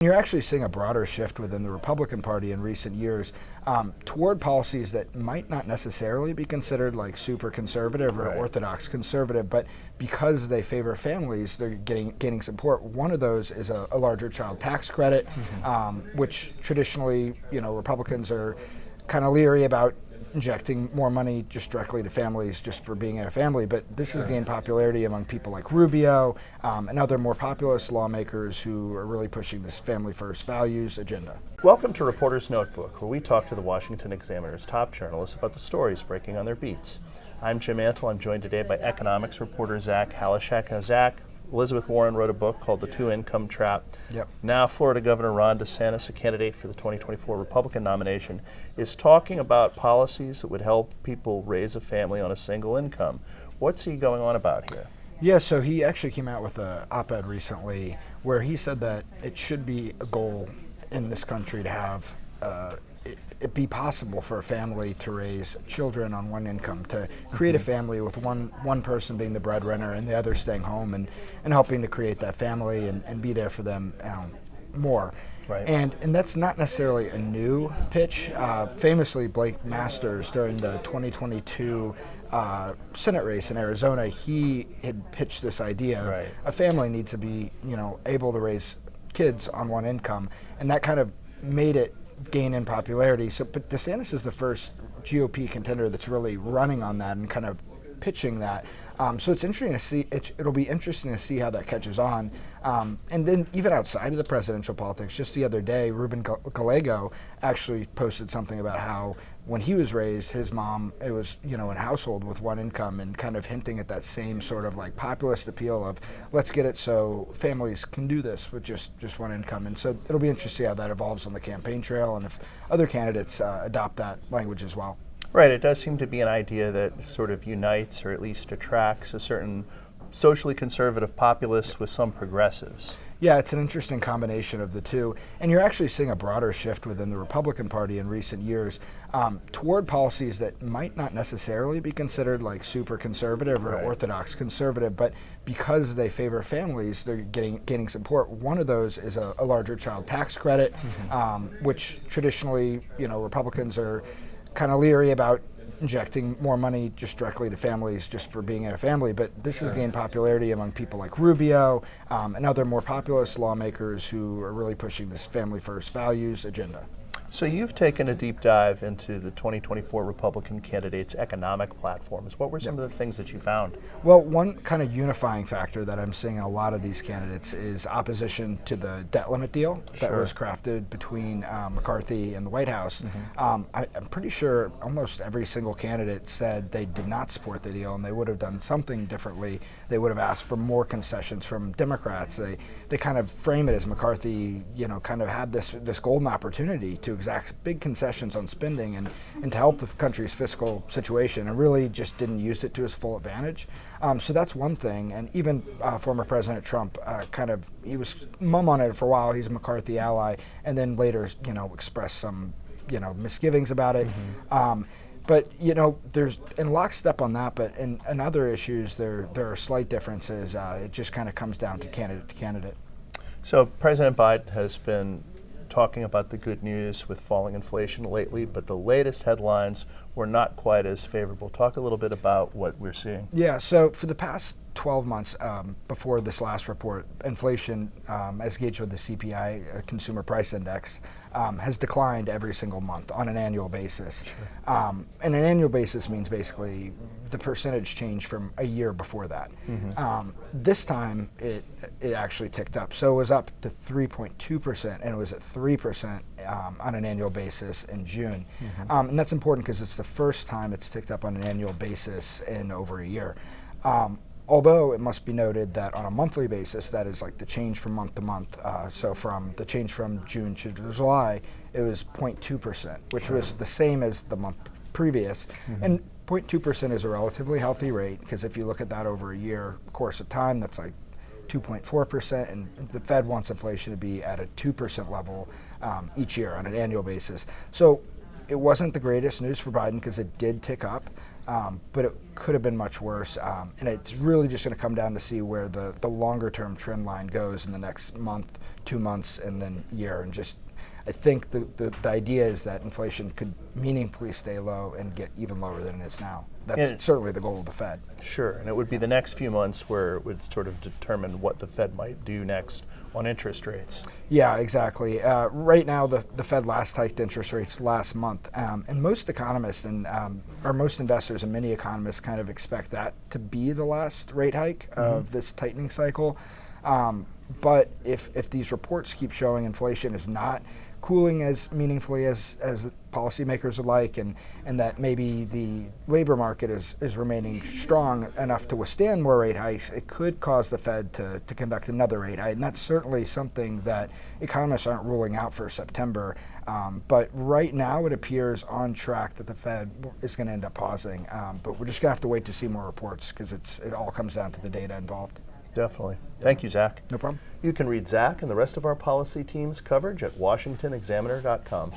You're actually seeing a broader shift within the Republican Party in recent years toward policies that might not necessarily be considered like super conservative or orthodox conservative, but because they favor families, they're gaining support. One of those is a larger child tax credit, which traditionally, Republicans are kind of leery about injecting more money just directly to families just for being in a family, but this has gained popularity among people like Rubio and other more populist lawmakers who are really pushing this family first values agenda. Welcome to Reporter's Notebook, where we talk to the Washington Examiner's top journalists about the stories breaking on their beats. I'm Jim Antle. I'm joined today by economics reporter Zach Halaschak. Now, Zach, Elizabeth Warren wrote a book called The Two-Income Trap. Yep. Now Florida Governor Ron DeSantis, a candidate for the 2024 Republican nomination, is talking about policies that would help people raise a family on a single income. What's he going on about here? Yeah, so he actually came out with an op-ed recently where he said that it should be a goal in this country to have it be possible for a family to raise children on one income, to create a family with one person being the breadwinner and the other staying home and helping to create that family and be there for them more. Right. And that's not necessarily a new pitch. Famously, Blake Masters, during the 2022 Senate race in Arizona, he had pitched this idea of a family needs to be, able to raise kids on one income, and that kind of made it gain in popularity. But DeSantis is the first GOP contender that's really running on that and kind of pitching that. So it's interesting to see. It'll be interesting to see how that catches on. And then even outside of the presidential politics, just the other day, Ruben Gallego actually posted something about how when he was raised, his mom, it was, in a household with one income, and kind of hinting at that same sort of like populist appeal of let's get it so families can do this with just one income. And so it'll be interesting to see how that evolves on the campaign trail and if other candidates adopt that language as well. Right, it does seem to be an idea that sort of unites or at least attracts a certain socially conservative populists with some progressives. Yeah, it's an interesting combination of the two. And you're actually seeing a broader shift within the Republican Party in recent years toward policies that might not necessarily be considered like super conservative or orthodox conservative, but because they favor families, they're gaining support. One of those is a larger child tax credit, which traditionally, Republicans are kind of leery about injecting more money just directly to families just for being in a family, but this has gained popularity among people like Rubio and other more populist lawmakers who are really pushing this family first values agenda. So you've taken a deep dive into the 2024 Republican candidates' economic platforms. What were some of the things that you found? Well, one kind of unifying factor that I'm seeing in a lot of these candidates is opposition to the debt limit deal that was crafted between McCarthy and the White House. I'm pretty sure almost every single candidate said they did not support the deal and they would have done something differently. They would have asked for more concessions from Democrats. They kind of frame it as McCarthy, kind of had this golden opportunity to exact big concessions on spending and to help the country's fiscal situation, and really just didn't use it to his full advantage. So that's one thing. And even former President Trump he was mum on it for a while. He's a McCarthy ally, and then later, expressed some, misgivings about it. But there's in lockstep on that. But in other issues, there are slight differences. It just kind of comes down to candidate to candidate. So President Biden has been talking about the good news with falling inflation lately, but the latest headlines were not quite as favorable. Talk a little bit about what we're seeing. Yeah, so for the past 12 months before this last report, inflation, as gauged with the CPI, Consumer Price Index, has declined every single month on an annual basis. And an annual basis means basically the percentage change from a year before that. This time it actually ticked up. So it was up to 3.2%, and it was at 3% on an annual basis in June. And that's important because it's the first time it's ticked up on an annual basis in over a year. Although it must be noted that on a monthly basis, that is like the change from month to month. So from the change from June to July, it was 0.2%, which was the same as the month previous. And 0.2% is a relatively healthy rate, because if you look at that over a year course of time, that's like 2.4%, and the Fed wants inflation to be at a 2% level each year on an annual basis. So it wasn't the greatest news for Biden because it did tick up. but it could have been much worse. And it's really just going to come down to see where the longer term trend line goes in the next month, 2 months, and then year. And just, I think the idea is that inflation could meaningfully stay low and get even lower than it is now. That's certainly the goal of the Fed. Sure, and it would be the next few months where it would sort of determine what the Fed might do next on interest rates. Yeah, exactly. Right now, the Fed last hiked interest rates last month, and most economists or most investors and many economists kind of expect that to be the last rate hike of this tightening cycle. But if these reports keep showing inflation is not cooling as meaningfully as policymakers would like, and that maybe the labor market is remaining strong enough to withstand more rate hikes, it could cause the Fed to conduct another rate hike. And that's certainly something that economists aren't ruling out for September. But right now it appears on track that the Fed is going to end up pausing. But we're just going to have to wait to see more reports because it all comes down to the data involved. Definitely. Thank you, Zach. No problem. You can read Zach and the rest of our policy team's coverage at washingtonexaminer.com.